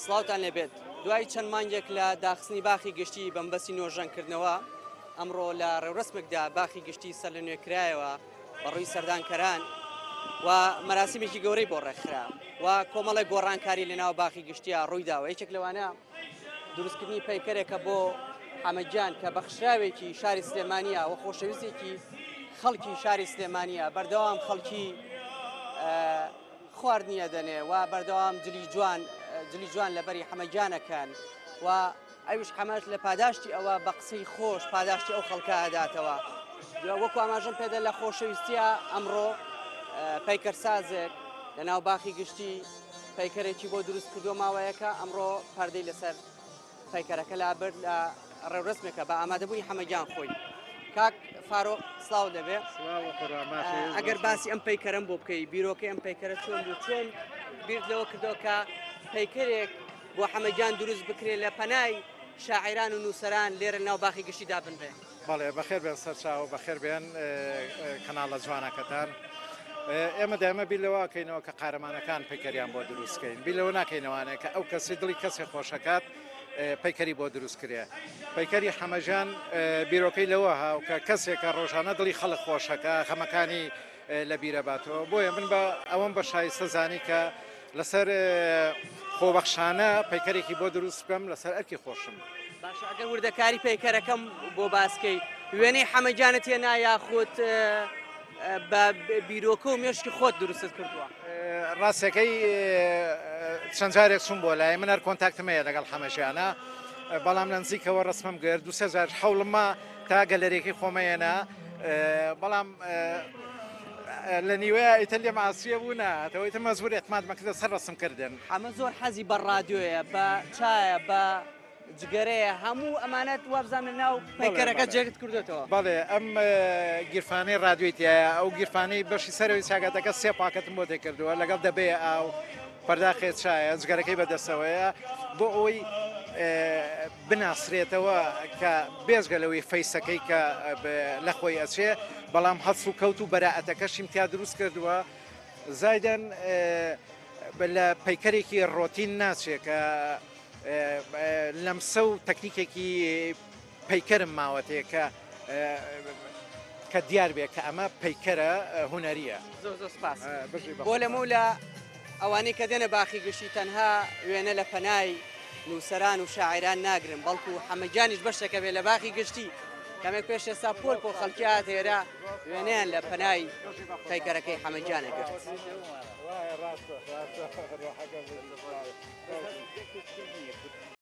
سڵاوتان لێبێت دوای چەند مانگێک لە داخستنی باخی گشتی بەمبەستی نۆژەنکردنەوە ئەمڕۆ لە ڕێوڕسمێکدا باخی گشتی سەر لە نوێکرایەوە بەڕووی سەردانکەران و مەراسیمێکی گەورەی بۆ ڕێکخرا و کۆمەڵی گۆڕانکاری لەناو باخی گشتیە ڕوویداوە. یەکێک لەوانە دروستکردنی پەیکەرێکە بۆ حەمەدجان کە بەخشراوێکی شاری سلێمانیە و خۆشەویستێکی خەڵکی شاری سلێمانیە بەردەوام خەڵکی خواردنیە دەنێ و بەردەوام جلی جوان لەبەری حەمەدجانەکان و ئەویش حەمەد لە پاداشتی ئەوە بە قسەی خۆش پاداشتی ئەو خەڵکە ئەداتەوە. وەکو ئاماژەم پێدا لە خۆشەویستیە ئەمڕۆ پەیکەرسازێک لە ناو باخی گشتی پەیکەرێکی بۆ دروست کردو ماوەیەکە ئەمڕۆ پەردەی لەسەر پەیکەرەکە لابرد لە ڕێوڕسمێکە بە ئامادەبووی حەمەدجان خۆی. کاک فارۆق سڵاو دەبێ ئەگەر باسی ئەم پەیکەرم بۆ بکەی بیرۆکەی ئەم پەیکەرە چۆن بوو چۆن بیرت لەوە کردەوە کە پەیکەرێک بۆ حەمەدجان دروست بکرێت لە پەنای شاعیران و نووسەران لێرە ناو باخی گشتیدا بنرێ. بەڵێ بەخێر بێن سەرچاو بەخێر بێن کەناڵە جوانەکەتان. ئێمە دائمە بیر لەوەکەینەوە کە قارەمانەکان پەیکەریان بۆ دروستکەین بیر لەوە ناکەینەوەوانێ کە ئەو کەسی دڵی کەسێک خۆشەکات پەیکەری بۆ دروست کرێ. پەیکەری حەمەدجان بیرۆکەی لەوە هاو کە کەسێکە ڕۆژانە دڵی خەڵک خۆشەکە خەمەکانی لە بیرە باتەوە. بۆیە من بە ئەوەم بە شایستە زانی کە لەسەر خۆبەخشانە پەیکەرێکی بۆ دروست بکەم لەسەر ئەرکی خۆشم. باشە ئەگەر وردەکاری پەیکەرەکەم بۆ باسکەی وێنەی حەمەدجانت هێنا یاخۆت بە بیرۆکە و مێشکی خۆت دروستت کردووە؟ ڕاستەکەی چەند جارێک چوون بۆ لای من هەر کۆنتاکتمەیە لەگەڵ حەمەدجانە بەڵام لە نزیکەوە ڕسمم گرت 2000 حەوڵمە تا گەلەرێکی خۆمەیەنە بەڵام لە نیوەیە ئیتە لێ ماسیە بوونە تەوەیتە مەزبوور ئێتمادمەکردە سەر ڕسمکردن. ئەمە زۆر حەزی بە ڕادیۆیە بە چایە بە جگەرەیە هەموو ئەمانەت وابزان لە ناو پەیکەرەکە جێگت کردێتەوە. بەڵێ ئەم گیرفانەی ڕادیۆیتایە ئەو گیرفانەی بەشی سەرەوەی چاگاتەکە سێ پاکەتم بۆ دەکردووە لەگەڵ دەبێ ئاو پەرداخێت چایە جگەرەکەی بەدەستەوەیە بۆ ئەوی بناسرێتەوە کە بێزگەلەوەی فەیسەکەی کە لە خۆی ئەچێ بەڵام هەڵس و کەوت و بەراعەتەکەشیم تیا دروست کردووە زایدەن لە پەیکەرێکی ڕۆتین ناچێت کە لەمسە و تەکنیکێکی پەیکەرم ماوەتەیە کە دیار بێت کە ئەمە پەیکەرە هونەریە. زۆر سپاس بۆ لەمە لە ئەوانەی کە دێنە باخی گشتی تەنها وێنە لە پەنای نووسەران و شاعیران ناگرن بەڵکو حەمەدجانیش بەشێکە بێ لە باخی گشتی کەمێک پێش ئێستا پۆل بۆ خەڵکی هاتێرا وێنەیان لە پەنای پەیکەرەکەی حەمەدجانە گرت.